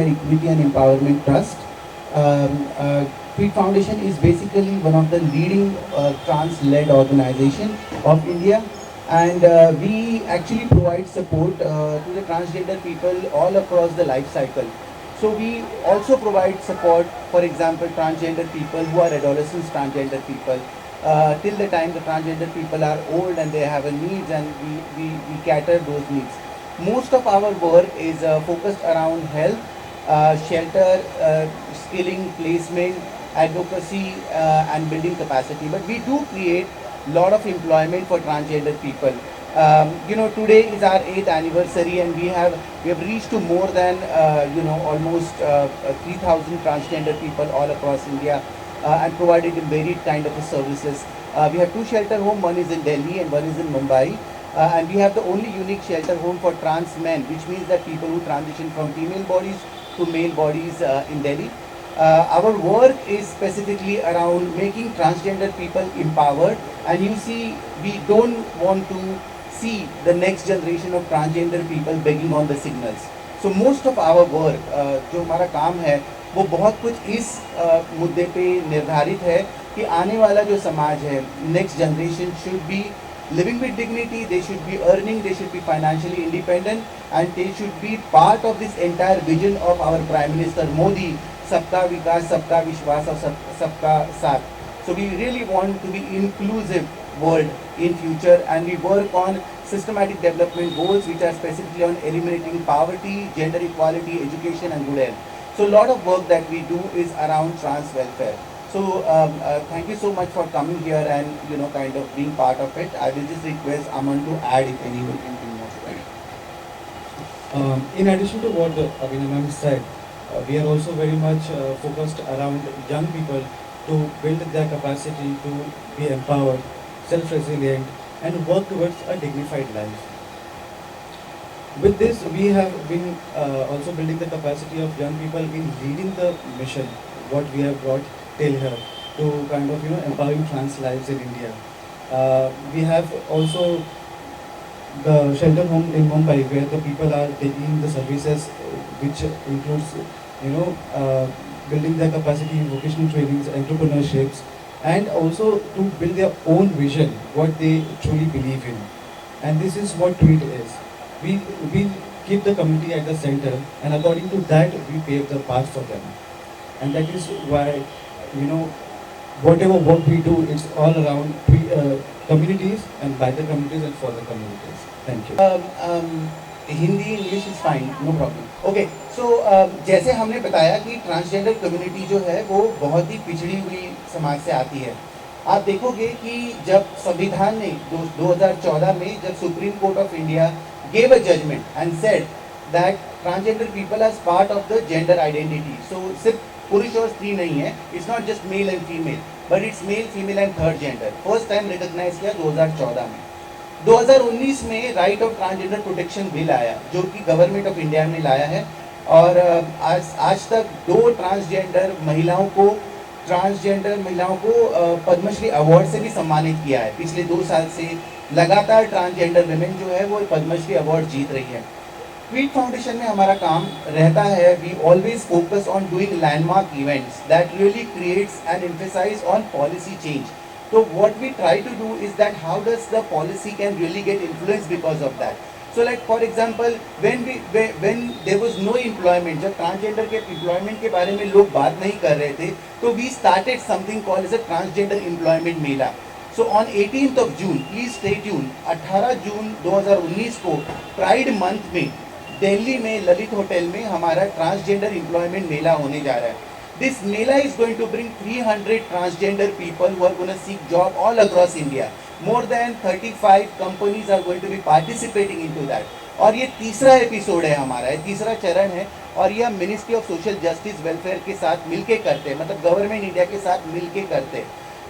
Welfare Equity and Empowerment Trust. Tweet Foundation is basically one of the leading trans-led organization of India, and we actually provide support to the transgender people all across the life cycle. So we also provide support, for example, transgender people who are adolescents, transgender people, till the time the transgender people are old and they have a needs, and we cater those needs. Most of our work is focused around health, shelter, skilling, placement, advocacy, and building capacity. But we do create a lot of employment for transgender people. Today is our 8th anniversary, and we have reached to more than almost 3,000 transgender people all across India, and provided in varied kind of services. We have 2 shelter homes. One is in Delhi and one is in Mumbai. And we have the only unique shelter home for trans men, which means that people who transition from female bodies to male bodies in Delhi. Our work is specifically around making transgender people empowered, and you see, we don't want to see the next generation of transgender people begging on the signals. So most of our work, जो हमारा काम है, वो बहुत कुछ इस मुद्दे पे निर्धारित है कि आने वाला जो समाज है, next generation should be living with dignity, they should be earning, they should be financially independent, and they should be part of this entire vision of our Prime Minister Modi, Sabka Vikas, Sabka Vishwas, or Sabka Saath. So we really want to be inclusive world in future, and we work on systematic development goals which are specifically on eliminating poverty, gender equality, education, and good health. So a lot of work that we do is around trans welfare. So thank you so much for coming here and kind of being part of it. I will just request Aman to add if anything more to it. In addition to what Abhinay said, we are also very much focused around young people to build their capacity to be empowered, self-resilient, and work towards a dignified life. With this, we have been also building the capacity of young people in leading the mission, what we have brought till here, to kind of empowering trans lives in India. We have also the shelter home in Mumbai, where the people are taking the services, which includes building their capacity in vocational trainings, entrepreneurships, and also to build their own vision, what they truly believe in. And this is what Tweet is. We keep the community at the center, and according to that, we pave the path for them. And that is why, whatever work we do, it's all around communities and by the communities and for the communities. Thank you. Hindi English is fine, no problem. Okay, so जैसे हमने बताया कि transgender community जो है वो बहुत ही पिछड़ी हुई समाज से आती है. आप देखोगे कि जब संविधान ने 2014 में जब supreme court of India gave a judgment and said that transgender people as part of the gender identity. So सिर्फ पुरुष और स्त्री नहीं है, it's not just male and female, but it's male, female and third gender. First time recognize किया 2014 में. 2019 में right of transgender protection bill आया, जो कि गवर्नमेंट ऑफ इंडिया ने लाया है, और आज तक 2 ट्रांसजेंडर महिलाओं को पद्मश्री अवार्ड से भी सम्मानित किया है. पिछले 2 साल से लगातार ट्रांसजेंडर विमेन जो है वो पद्मश्री अवार्ड जीत रही है. ट्वीट फाउंडेशन में हमारा काम रहता है, we always focus on doing landmark events that really creates and emphasise on policy change. So what we try to do is that how does the policy can really get influenced because of that. So like for example, when there was no employment, जब transgender के employment के बारे में लोग बात नहीं कर रहे थे, तो we started something called as a transgender employment Mela. So on 18th of June, please stay tuned, 18 जून 2019 को प्राइड मंथ में दिल्ली में ललित होटल में हमारा ट्रांसजेंडर एम्प्लॉयमेंट मेला होने जा रहा है. This Mela is going to bring 300 transgender people who are going to seek job all across India. More than 35 companies are going to be participating into that. और ये तीसरा एपिसोड है हमारा, ये तीसरा चरण है, और ये हम ministry of social justice welfare के साथ मिलके करते हैं, मतलब गवर्नमेंट इंडिया के साथ मिलके करते हैं.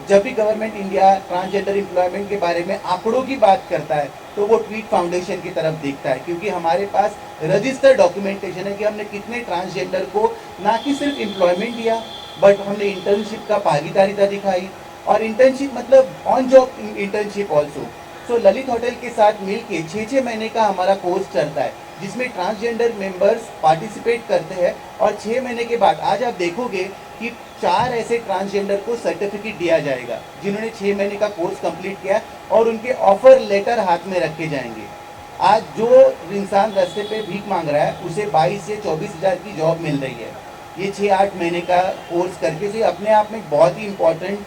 जब भी गवर्नमेंट इंडिया ट्रांसजेंडर एम्प्लॉयमेंट के बारे में आंकड़ों की बात करता है, तो वो ट्वीट फाउंडेशन की तरफ देखता है, क्योंकि हमारे पास रजिस्टर्ड डॉक्यूमेंटेशन है कि हमने कितने ट्रांसजेंडर को ना कि सिर्फ एम्प्लॉयमेंट दिया, बट हमने इंटर्नशिप का भागीदारिता दिखाई, और इंटर्नशिप मतलब on job internship also. So Lalit hotel के साथ मिलके 6 महीने का हमारा कोर्स चलता है, जिसमें ट्रांसजेंडर मेंबर्स पार्टिसिपेट करते हैं और 6 महीने के बाद आज आप देखोगे कि 4 ऐसे ट्रांसजेंडर को सर्टिफिकेट दिया जाएगा जिन्होंने 6 महीने का कोर्स कंप्लीट किया और उनके ऑफर लेटर हाथ में रखे जाएंगे। आज जो इंसान रास्ते पे भीख मांग रहा है उसे 22 से 24 हज़ार की जॉब मिल रही है ये 6-8 महीने का कोर्स करके। तो ये अपने आप में बहुत ही इम्पोर्टेंट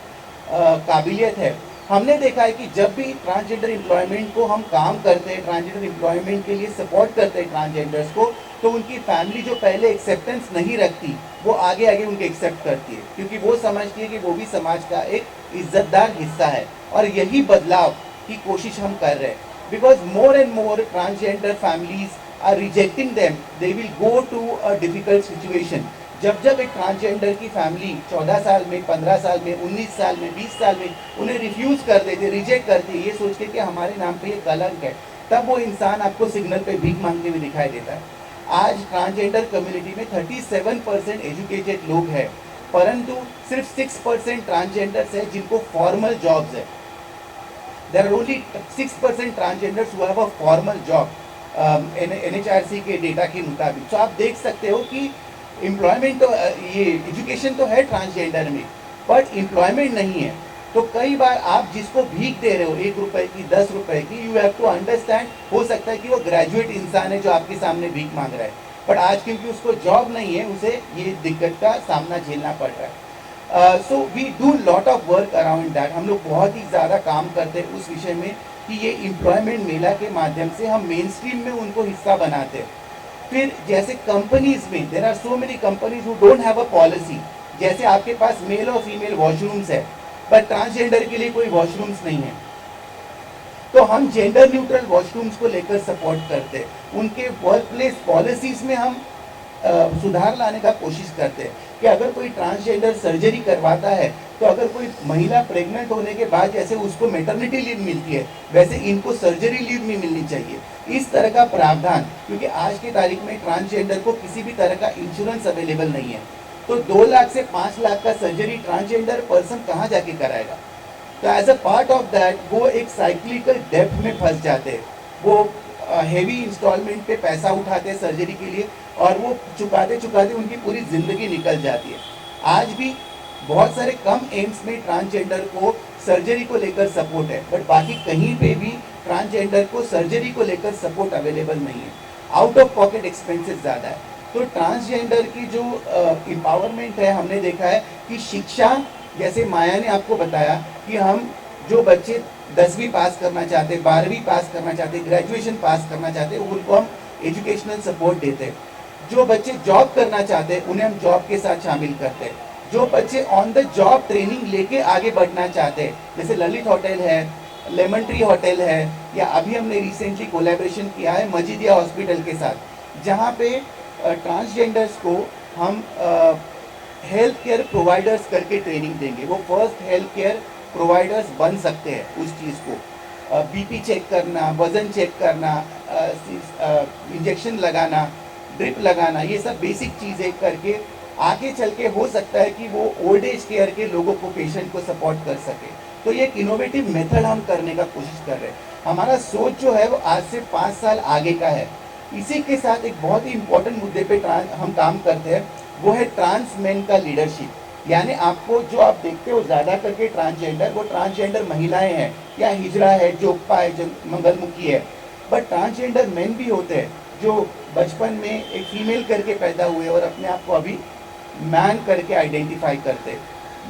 काबिलियत है। हमने देखा है कि जब भी ट्रांसजेंडर एम्प्लॉयमेंट को हम काम करते हैं, ट्रांसजेंडर एम्प्लॉयमेंट के लिए सपोर्ट करते हैं ट्रांसजेंडर्स को, तो उनकी फैमिली जो पहले एक्सेप्टेंस नहीं रखती वो आगे आगे उनके एक्सेप्ट करती है, क्योंकि वो समझती है कि वो भी समाज का एक इज्जतदार हिस्सा है। और यही बदलाव की कोशिश हम कर रहे हैं, because more and more transgender families are rejecting them, they will go to a difficult situation. जब एक ट्रांसजेंडर की फैमिली 14 साल में, 15 साल में, 19 साल में, 20 साल में उन्हें रिफ्यूज कर देते, रिजेक्ट करते, ये सोच के कि हमारे नाम पे ये कलंक है, तब वो इंसान आपको सिग्नल पे भीख मांगते हुए दिखाई देता है। आज ट्रांसजेंडर कम्युनिटी में 37% एजुकेटेड लोग हैं, परंतु सिर्फ 6% ट्रांसजेंडर्स है जिनको फॉर्मल जॉब्स है। There are only 6% transgenders who have a formal job, NHRC के डेटा के मुताबिक। तो आप देख सकते हो कि एम्प्लॉयमेंट तो ये एजुकेशन तो है ट्रांसजेंडर में, बट एम्प्लॉयमेंट नहीं है। तो कई बार आप जिसको भीख दे रहे हो 1 रुपए की, 10 रुपए की, यू हैव टू अंडरस्टैंड, हो सकता है कि वो ग्रेजुएट इंसान है जो आपके सामने भीख मांग रहा है, बट आज क्योंकि उसको जॉब नहीं है उसे ये दिक्कत का सामना झेलना पड़ रहा है। So we do lot of work around that. हम लोग बहुत ही ज़्यादा काम करते हैं उस विषय में कि ये एम्प्लॉयमेंट मेला के माध्यम से हम मेन स्ट्रीम में उनको हिस्सा बनाते हैं। फिर जैसे कंपनीज में there are so many companies who don't have a policy, जैसे आपके पास मेल और फीमेल वॉशरूम्स है पर ट्रांसजेंडर के लिए कोई वॉशरूम्स नहीं है, तो हम जेंडर न्यूट्रल वॉशरूम्स को लेकर सपोर्ट करते हैं। उनके वर्क प्लेस पॉलिसीज में हम सुधार लाने का कोशिश करते हैं कि अगर कोई ट्रांसजेंडर सर्जरी करवाता है तो अगर कोई महिला प्रेग्नेंट होने के बाद जैसे उसको मैटरनिटी लीव मिलती है वैसे इनको सर्जरी लीव भी मिलनी चाहिए। इस तरह का प्रावधान, क्योंकि आज की तारीख में ट्रांसजेंडर को किसी भी तरह का इंश्योरेंस अवेलेबल नहीं है, तो 2 लाख से 5 लाख का सर्जरी ट्रांसजेंडर पर्सन कहाँ जाके कराएगा। तो as a part of that वो एक साइक्लिकल डेप्थ में फंस जाते हैं। वो हेवी इंस्टॉलमेंट पे पैसा उठाते हैं सर्जरी के लिए और वो चुकाते चुकाते उनकी पूरी ज़िंदगी निकल जाती है। आज भी बहुत सारे कम एम्स में ट्रांसजेंडर को सर्जरी को लेकर सपोर्ट है, बट बाकी कहीं पे भी ट्रांसजेंडर को सर्जरी को लेकर सपोर्ट अवेलेबल नहीं है। आउट ऑफ पॉकेट एक्सपेंसेस ज़्यादा है। तो ट्रांसजेंडर की जो एम्पावरमेंट है, हमने देखा है कि शिक्षा, जैसे माया ने आपको बताया कि हम जो बच्चे 10वीं पास करना चाहते, 12वीं पास करना चाहते, ग्रेजुएशन पास करना चाहते, उनको हम एजुकेशनल सपोर्ट देते हैं। जो बच्चे जॉब करना चाहते हैं उन्हें हम जॉब के साथ शामिल करते हैं। जो बच्चे ऑन द जॉब ट्रेनिंग लेके आगे बढ़ना चाहते हैं, जैसे ललित होटल है, लेमन ट्री होटल है, या अभी हमने रिसेंटली कोलैबोरेशन किया है मजीदिया हॉस्पिटल के साथ, जहाँ पे ट्रांसजेंडर्स को हम हेल्थ केयर प्रोवाइडर्स करके ट्रेनिंग देंगे। वो फर्स्ट हेल्थ केयर प्रोवाइडर्स बन सकते हैं उस चीज़ को। बीपी चेक करना, वज़न चेक करना, इंजेक्शन लगाना, ड्रिप लगाना, ये सब बेसिक चीज़ें करके आगे चल के हो सकता है कि वो ओल्ड एज केयर के लोगों को, पेशेंट को सपोर्ट कर सके। तो ये एक इनोवेटिव मेथड हम करने का कोशिश कर रहे हैं। हमारा सोच जो है वो आज से 5 साल आगे का है। इसी के साथ एक बहुत ही इंपॉर्टेंट मुद्दे पे हम काम करते हैं, वो है ट्रांस मेन का लीडरशिप। यानी आपको जो आप देखते हो ज़्यादा करके ट्रांसजेंडर, वो ट्रांसजेंडर महिलाएं हैं, या हिजड़ा है, जोगपा है, जो मंगलमुखी है, बट ट्रांसजेंडर मेन भी होते हैं जो बचपन में एक फीमेल करके पैदा हुए और अपने आप को अभी मैन करके आइडेंटिफाई करते,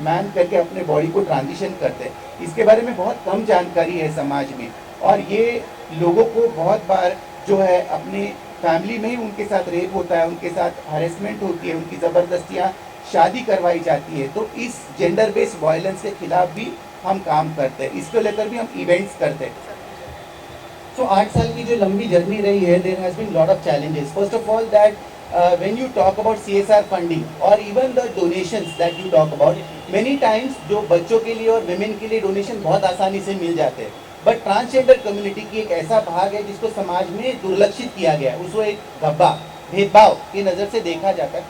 मैन करके अपने बॉडी को ट्रांजिशन करते। इसके बारे में बहुत कम जानकारी है समाज में, और ये लोगों को बहुत बार जो है अपनी फैमिली में ही उनके साथ रेप होता है, उनके साथ हरेसमेंट होती है, उनकी ज़बरदस्तियाँ शादी करवाई जाती है। तो इस जेंडर बेस्ड वायलेंस के खिलाफ भी हम काम करते हैं, इसको लेकर भी हम इवेंट्स करते हैं। So 8 साल की जो लंबी जर्नी रही है, there has been lot of challenges. First of all, that when you talk about CSR funding or even the donations that you talk about, many times जो बच्चों के लिए और women के लिए डोनेशन बहुत आसानी से मिल जाते हैं, बट ट्रांसजेंडर कम्युनिटी की एक ऐसा भाग है जिसको समाज में दुर्लक्षित किया गया है, उसको एक धब्बा, भेदभाव की नज़र से देखा जाता है।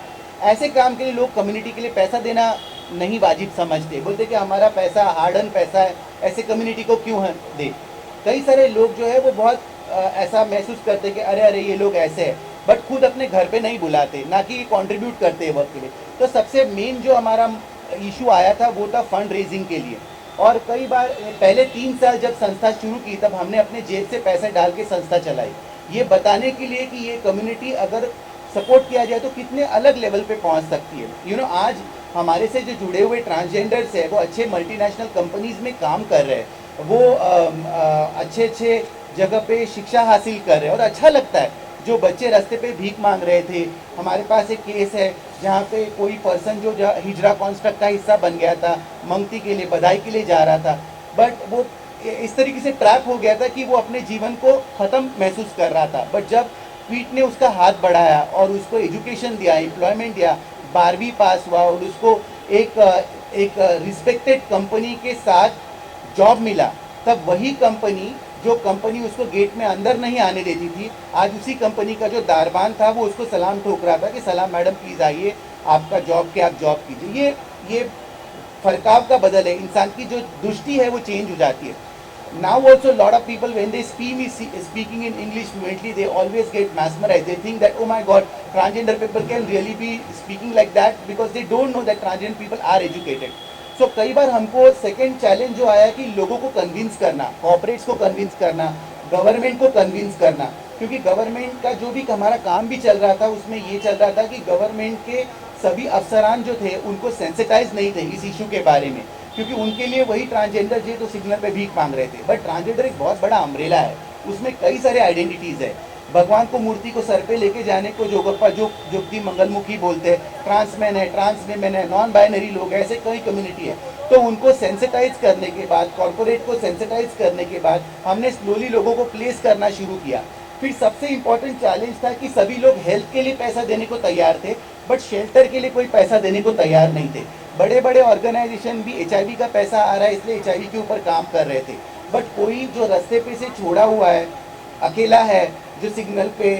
ऐसे काम के लिए लोग कम्युनिटी के लिए पैसा देना नहीं वाजिब समझते, बोलते कि हमारा पैसा हार्ड अर्न पैसा है, ऐसे कम्युनिटी को क्यों दे। कई सारे लोग जो है वो बहुत ऐसा महसूस करते कि अरे अरे ये लोग ऐसे हैं, बट खुद अपने घर पे नहीं बुलाते, ना कि कंट्रीब्यूट करते हैं वर्क के लिए। तो सबसे मेन जो हमारा इशू आया था वो था फंड रेजिंग के लिए। और कई बार पहले 3 साल जब संस्था शुरू की तब हमने अपने जेब से पैसे डाल के संस्था चलाई, ये बताने के लिए कि ये कम्युनिटी अगर सपोर्ट किया जाए तो कितने अलग लेवल पे पहुंच सकती है। आज हमारे से जो जुड़े हुए ट्रांसजेंडर्स है वो अच्छे मल्टीनेशनल कंपनीज में काम कर रहे हैं, वो अच्छे अच्छे जगह पे शिक्षा हासिल कर रहे हैं और अच्छा लगता है। जो बच्चे रास्ते पे भीख मांग रहे थे, हमारे पास एक केस है जहाँ पे कोई पर्सन जो हिजरा कॉन्स्ट्रक्ट का हिस्सा बन गया था, मंगती के लिए बधाई के लिए जा रहा था, बट वो इस तरीके से ट्रैप हो गया था कि वो अपने जीवन को ख़त्म महसूस कर रहा था। बट जब पीट ने उसका हाथ बढ़ाया और उसको एजुकेशन दिया, एम्प्लॉयमेंट दिया, 12वीं पास हुआ और उसको एक रिस्पेक्टेड कंपनी के साथ जॉब मिला, तब वही कंपनी जो कंपनी उसको गेट में अंदर नहीं आने देती थी, आज उसी कंपनी का जो दारबान था वो उसको सलाम ठोक रहा था कि सलाम मैडम प्लीज़ आइए, आपका जॉब के आप जॉब कीजिए। ये फरकाव का बदल है, इंसान की जो दृष्टि है वो चेंज हो जाती है। Now also a lot of people when they speaking in English fluently, they always get mesmerized. They think that oh my God, transgender people can really be speaking like that because they don't know that transgender people are educated. So कई बार हमको second challenge जो आया कि लोगों को convince करना, corporates को convince करना, गवर्नमेंट को कन्विंस करना, क्योंकि गवर्नमेंट का जो भी हमारा काम भी चल रहा था उसमें ये चल रहा था कि गवर्नमेंट के सभी अफसरान जो थे उनको सेंसिटाइज नहीं थे इस इशू के बारे में, क्योंकि उनके लिए वही ट्रांसजेंडर जो तो सिग्नल पे भीख मांग रहे थे। बट ट्रांसजेंडर एक बहुत बड़ा अम्ब्रेला है, उसमें कई सारे आइडेंटिटीज़ है। भगवान को मूर्ति को सर पे लेके जाने को जोगप्पा जोगती मंगलमुखी बोलते हैं, ट्रांसमैन है, ट्रांसमेन है, नॉन बाइनरी लोग है, ऐसे कई कम्युनिटी है। तो उनको सेंसिटाइज करने के बाद, कॉर्पोरेट को सेंसिटाइज करने के बाद हमने स्लोली लोगों को प्लेस करना शुरू किया। फिर सबसे इम्पोर्टेंट चैलेंज था कि सभी लोग हेल्थ के लिए पैसा देने को तैयार थे, बट शेल्टर के लिए कोई पैसा देने को तैयार नहीं थे। बड़े बड़े ऑर्गेनाइजेशन भी HIV का पैसा आ रहा है इसलिए HIV के ऊपर काम कर रहे थे, बट कोई जो रास्ते पे से छोड़ा हुआ है, अकेला है, जो सिग्नल पे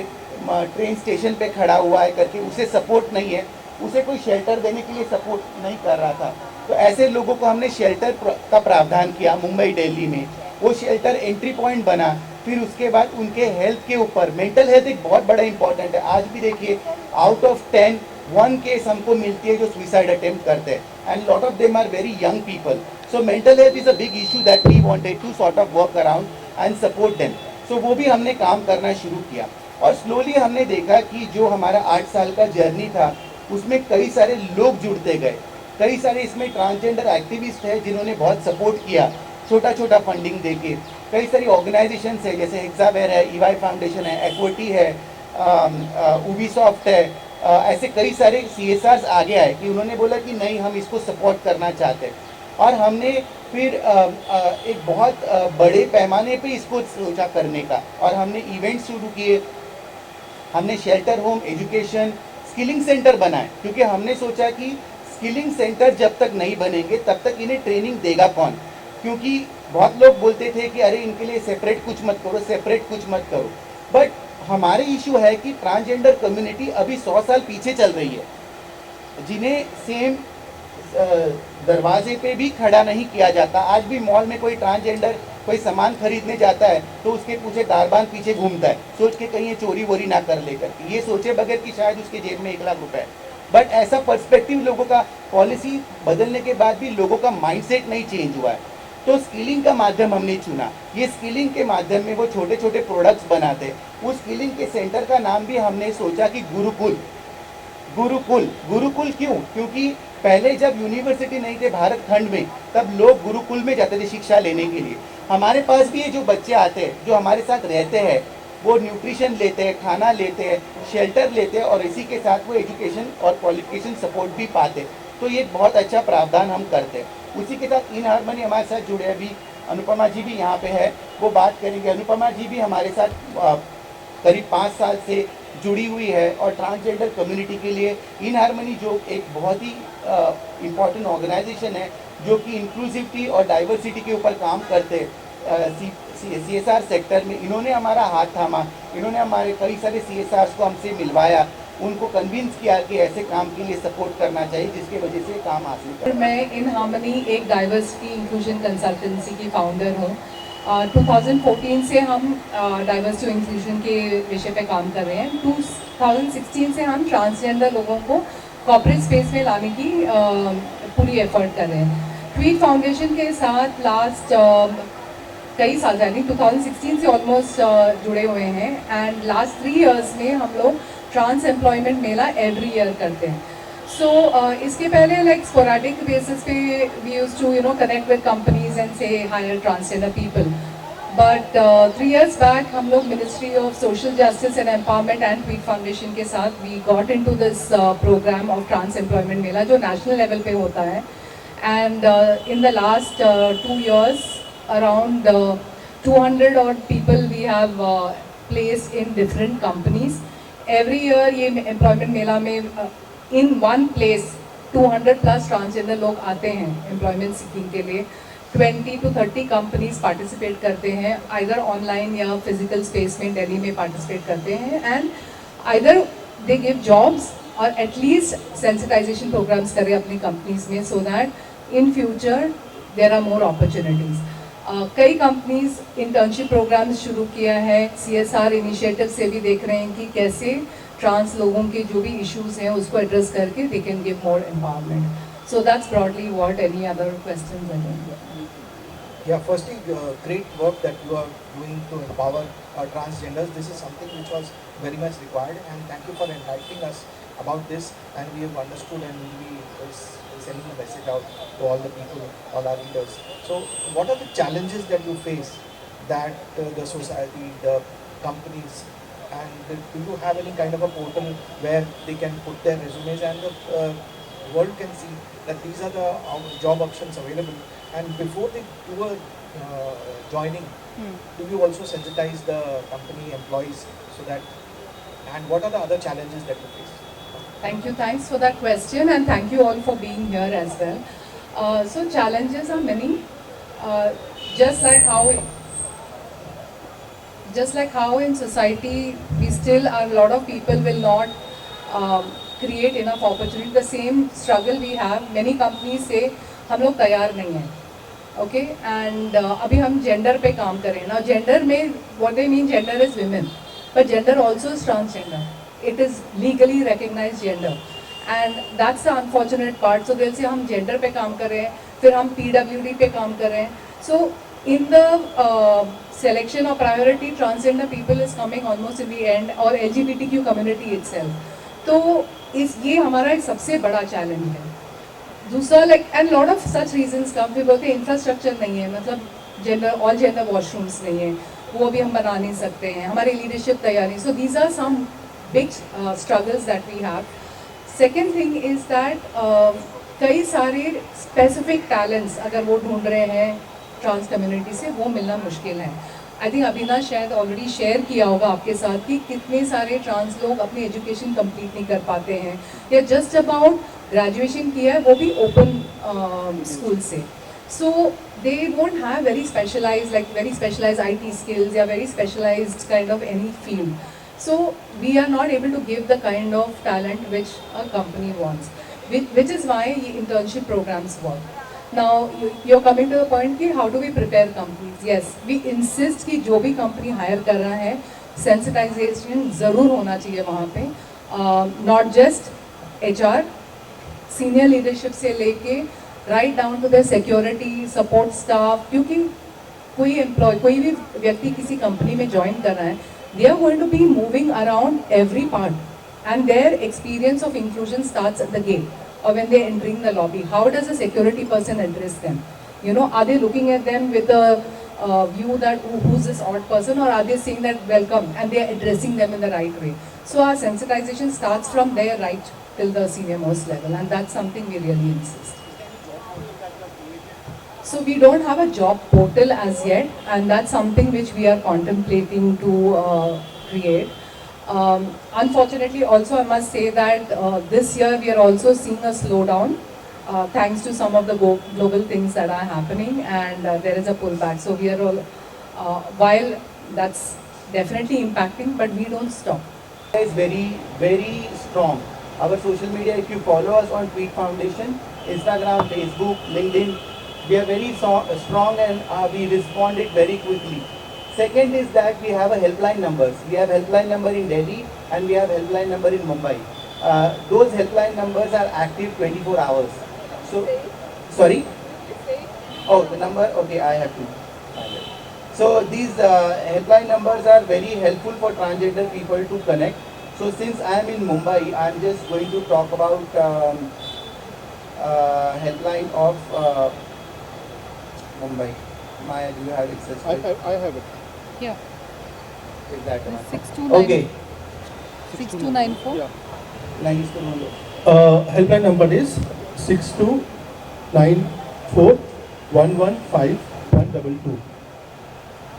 ट्रेन स्टेशन पे खड़ा हुआ है करके उसे सपोर्ट नहीं है, उसे कोई शेल्टर देने के लिए सपोर्ट नहीं कर रहा था। तो ऐसे लोगों को हमने शेल्टर का प्रावधान किया मुंबई दिल्ली में। वो शेल्टर एंट्री पॉइंट बना। फिर उसके बाद उनके हेल्थ के ऊपर, मेंटल हेल्थ एक बहुत बड़ा इंपॉर्टेंट है। आज भी देखिए आउट ऑफ 10 1 केस हमको मिलती है जो सुसाइड अटेम्प्ट करते हैं, and lot of them are very young people. So mental health is a big issue that we wanted to sort of work around and support them. So वो भी हमने काम करना शुरू किया और स्लोली हमने देखा कि जो हमारा 8 साल का जर्नी था उसमें कई सारे लोग जुड़ते गए। कई सारे इसमें ट्रांसजेंडर एक्टिविस्ट है जिन्होंने बहुत सपोर्ट किया, छोटा छोटा फंडिंग देके। कई सारी ऑर्गेनाइजेशन है जैसे हेक्सावेयर है, EY फाउंडेशन है, एक्विटी है, उबीसॉफ्ट है, ऐसे कई सारे CSRs आगे आए कि उन्होंने बोला कि नहीं हम इसको सपोर्ट करना चाहते हैं। और हमने फिर एक बहुत बड़े पैमाने पे इसको सोचा करने का, और हमने इवेंट शुरू किए। हमने shelter home, education, skilling centre बनाए, क्योंकि हमने सोचा कि स्किलिंग सेंटर जब तक नहीं बनेंगे तब तक इन्हें ट्रेनिंग देगा कौन। क्योंकि बहुत लोग बोलते थे कि अरे इनके लिए सेपरेट कुछ मत करो, सेपरेट कुछ मत करो। बट हमारे इशू है कि ट्रांसजेंडर कम्युनिटी अभी 100 साल पीछे चल रही है, जिन्हें सेम दरवाजे पे भी खड़ा नहीं किया जाता। आज भी मॉल में कोई ट्रांसजेंडर कोई सामान खरीदने जाता है तो उसके पीछे दारबान पीछे घूमता है, सोच के कहीं ये चोरी वोरी ना कर लेकर, ये सोचे बगैर कि शायद उसके जेब में 1 लाख रुपए है। बट ऐसा पर्सपेक्टिव लोगों का, पॉलिसी बदलने के बाद भी लोगों का माइंडसेट नहीं चेंज हुआ है। तो स्किलिंग का माध्यम हमने चुना। ये स्किलिंग के माध्यम में वो छोटे छोटे प्रोडक्ट्स बनाते। उस स्किलिंग के सेंटर का नाम भी हमने सोचा कि गुरुकुल। गुरुकुल, गुरुकुल क्यों? क्योंकि पहले जब यूनिवर्सिटी नहीं थे भारत खंड में, तब लोग गुरुकुल में जाते थे शिक्षा लेने के लिए। हमारे पास भी ये जो बच्चे आते हैं, जो हमारे साथ रहते हैं, वो न्यूट्रिशन लेते हैं, खाना लेते हैं, शेल्टर लेते हैं, और इसी के साथ वो एजुकेशन और क्वालिफिकेशन सपोर्ट भी पाते। तो ये बहुत अच्छा प्रावधान हम करते हैं। उसी के साथ इन हार्मनी हमारे साथ जुड़े अभी अनुपमा जी भी यहाँ पे है, वो बात करेंगे। अनुपमा जी भी हमारे साथ करीब 5 साल से जुड़ी हुई है और ट्रांसजेंडर कम्युनिटी के लिए इन हार्मनी जो एक बहुत ही इम्पॉर्टेंट ऑर्गेनाइजेशन है जो कि इंक्लूसिविटी और डाइवर्सिटी के ऊपर काम करते CSR सेक्टर में, इन्होंने हमारा हाथ थामा। इन्होंने हमारे कई सारे CSRs को हमसे मिलवाया, उनको कन्विंस किया कि ऐसे काम के लिए सपोर्ट करना चाहिए, जिसकी वजह से काम हासिल कर। मैं इन हार्मनी एक डाइवर्सिटी इंक्लूजन कंसल्टेंसी की फाउंडर हूँ। 2014 से हम डाइवर्सिटी और इंक्लूजन के विषय पे काम कर रहे हैं। 2016 से हम ट्रांसजेंडर लोगों को कॉर्पोरेट स्पेस में लाने की पूरी एफर्ट कर रहे हैं। ट्वीट फाउंडेशन के साथ लास्ट कई साल से, 2016 से ऑलमोस्ट जुड़े हुए हैं, एंड लास्ट 3 इयर्स में हम लोग ट्रांस एम्प्लॉयमेंट मेला एवरी ईयर करते हैं। सो इसके पहले लाइक स्पोराडिक बेसिस पे we used to connect with companies and say hire transgender people, but 3 years बैक हम लोग ministry of social justice and empowerment and tweet foundation के साथ we got into this programme of trans employment मेला जो national level पे होता है। And in the last 2 years around 200 odd people we have placed in different companies. Every year ये employment मेला में in one place 200 plus transgender लोग आते हैं employment seeking के लिए। 20 to 30 companies participate करते हैं, either online या physical space में दिल्ली में participate करते हैं, and either they give jobs or at least sensitization programs करें अपनी companies में, so that in future there are more opportunities. कई कंपनीज इंटर्नशिप प्रोग्राम्स शुरू किया है, CSR इनिशिएटिव से भी देख रहे हैं कि कैसे ट्रांस लोगों के जो भी इश्यूज हैं उसको एड्रेस करके they can give more empowerment. So that's broadly what. Any other questions I think? Yeah, firstly, great work that you are doing to empower transgenders. This is something which was very much required, and thank you for enlightening us about this. And we have understood, and we is sending a message out to all the people, all our leaders. So, what are the challenges that you face that the society, the companies, and do you have any kind of a portal where they can put their resumes and the world can see that these are the job options available? And before they do a joining, do you also sensitize the company employees so that, and what are the other challenges that you face? Thank you. Thanks for that question, and thank you all for being here as well. So challenges are many. Just like how in society we still are, a lot of people will not create enough opportunity. The same struggle we have. Many companies say हम लोग तैयार नहीं हैं, okay, and अभी हम gender पे काम करें ना। जेंडर में what they mean, gender is women, but gender also is transgender, it is legally recognise gender, and that's the unfortunate part. So दिल से हम जेंडर पे काम कर रहे हैं, फिर हम PWD पे काम कर रहे हैं। So in the selection or priority, transgender people is coming almost in the end, और LGBTQ community itself. तो ये हमारा एक सबसे बड़ा चैलेंज है। दूसरा like and lot of such reasons come, फिर बोलते हैं इंफ्रास्ट्रक्चर नहीं है, मतलब जेंडर ऑल जेंडर वॉशरूम्स नहीं है, वो भी हम बना नहीं सकते हैं, हमारी लीडरशिप तैयार नहीं। So these are some big struggles that we have. Second thing is that कई सारे स्पेसिफिक टैलेंट्स अगर वो ढूंढ रहे हैं ट्रांस कम्युनिटी से, वो मिलना मुश्किल है। आई थिंक अविनाश शायद ऑलरेडी शेयर किया होगा आपके साथ कि कितने सारे ट्रांस लोग अपनी एजुकेशन कंप्लीट नहीं कर पाते हैं, या जस्ट अबाउट ग्रेजुएशन किया है वो भी ओपन स्कूल से। So they won't have very specialise IT skills या very specialised kind of any field. So we are not able to give the kind of talent which a company wants, which is why ये internship programmes work. Now you're coming to the point कि how do we prepare companies? Yes, we insist कि जो भी company hire कर रहा है sensitization ज़रूर होना चाहिए वहाँ पे, not just HR, senior leadership से लेके right down to the security support staff, क्योंकि कोई भी व्यक्ति किसी कंपनी में ज्वाइन कर रहा है, they are going to be moving around every part, and their experience of inclusion starts at the gate. Or when they're entering the lobby, how does a security person address them? You know, are they looking at them with a view that who's this odd person, or are they saying that welcome and they're addressing them in the right way? So our sensitization starts from there right till the senior most level, and that's something we really insist. So we don't have a job portal as yet, and that's something which we are contemplating to create. Unfortunately, also I must say that this year we are also seeing a slowdown thanks to some of the global things that are happening, and there is a pullback. So we are all, while that's definitely impacting, but we don't stop. Is very, very strong. Our social media, if you follow us on Tweet Foundation, Instagram, Facebook, LinkedIn, We are very strong and we responded very quickly. Second is that we have a helpline numbers. We have helpline number in Delhi and we have helpline number in Mumbai. Those helpline numbers are active 24 hours. So, sorry? Oh, the number, okay, I have to find it. So these helpline numbers are very helpful for transgender people to connect. So since I am in Mumbai, I am just going to talk about helpline of Mumbai. Maya, do you have access to it? I have it. Yeah. Is that one? 6294. Okay. 6294. Yeah. Nice to know. Helpline number is 6294115122.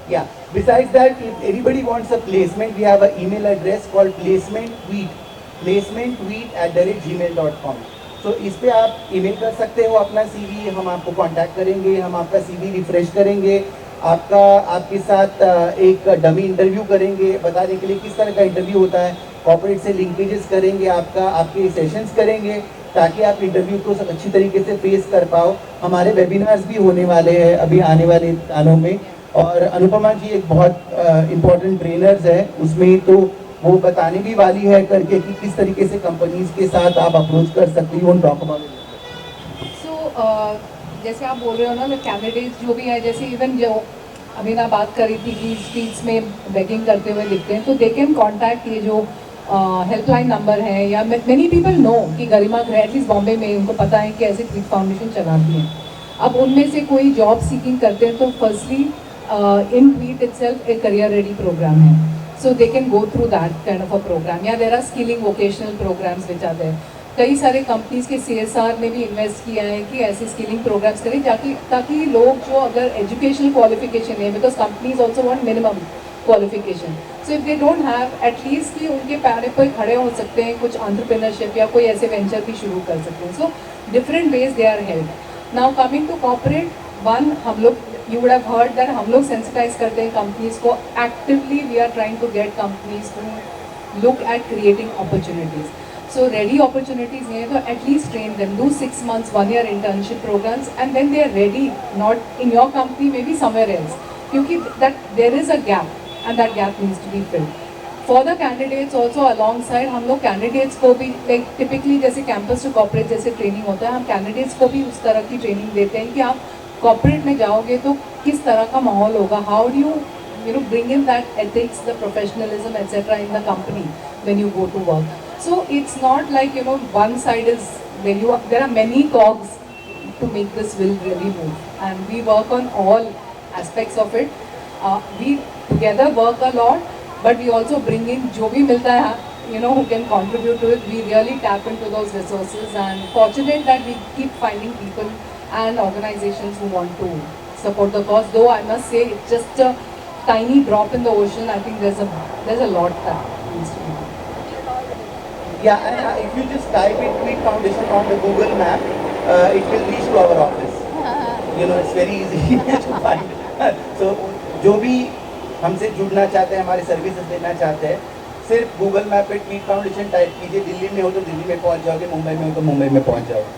Yeah. Besides that, if anybody wants a placement, we have an email address called placementtweet@gmail.com. So इस पे आप email कर सकते हो अपना CV, हम आपको contact करेंगे, हम आपका CV refresh करेंगे, आपके साथ एक डमी इंटरव्यू करेंगे, बताने के लिए किस तरह का इंटरव्यू होता है, कॉर्पोरेट से लिंकेजेस करेंगे, आपके सेशंस करेंगे ताकि आप इंटरव्यू को अच्छी तरीके से फेस कर पाओ. हमारे वेबिनार्स भी होने वाले हैं अभी आने वाले दिनों में, और अनुपमा जी एक बहुत इम्पोर्टेंट ट्रेनर्स है उसमें, तो वो बताने भी वाली है करके कि किस तरीके से कंपनीज के साथ आप अप्रोच कर सकती हो. टॉक अबाउट सो जैसे आप बोल रहे हो ना, जो कैंडिडेट्स जो भी है, जैसे इवन जो अभी ना बात करी थी कि स्ट्रीट्स में बेगिंग करते हुए दिखते हैं, तो दे कैन कॉन्टैक्ट ये जो हेल्पलाइन नंबर है, या मेनी पीपल नो कि गरिमा एटलीस्ट बॉम्बे में उनको पता है कि ऐसे ट्वीट फाउंडेशन चलाती है. अब उनमें से कोई जॉब सीकिंग करते हैं तो फर्स्टली इन ट्वीट इटसेल्फ एक करियर रेडी प्रोग्राम है, so they can go through that kind of a programme, या there are skilling vocational programmes which are there. कई सारे कंपनीज के CSR ने भी इन्वेस्ट किया है कि ऐसे स्किलिंग प्रोग्राम्स करें ताकि लोग जो अगर एजुकेशनल क्वालिफिकेशन है, because companies also want minimum qualification, so if they don't have at least कि उनके पैर पर खड़े हो सकते हैं, कुछ एंटरप्रेन्योरशिप या कोई ऐसे वेंचर भी शुरू कर सकते हैं. So different ways they are help. Now coming to corporate one, हम लोग you would have heard that हम लोग सेंसिटाइज करते हैं कंपनीज को. Actively we are trying to get companies to look at creating opportunities. So ready opportunities नहीं है तो at least train them, do 6 months, 1 year internship programs, and then they are ready, not in your company, maybe somewhere else. क्योंकि that there is a gap and that gap needs to be filled. For the candidates also alongside, हम लोग candidates को भी like typically जैसे campus to corporate जैसे training होता है, हम candidates को भी उस तरह की training देते हैं कि आप corporate में जाओगे तो किस तरह का माहौल होगा, how do you bring in that ethics, the professionalism, etc. in the company when you go to work. So it's not like one side is where there are many cogs to make this wheel really move, and we work on all aspects of it. We together work a lot, but we also bring in जो भी मिलता है, who can contribute to it. We really tap into those resources, and fortunate that we keep finding people and organizations who want to support the cause. Though I must say it's just a tiny drop in the ocean. I think there's a lot that needs to be done. Yeah, and if you just type in Tweet Foundation on the Google map, it will reach to our office. It's very easy to find. So जो भी हमसे जुड़ना चाहते हैं, हमारे services लेना चाहते हैं, सिर्फ गूगल मैप पे ट्वीट फाउंडेशन टाइप कीजिए. दिल्ली में हो तो दिल्ली में पहुंच जाओगे, मुंबई में हो तो मुंबई में पहुंच जाओगे.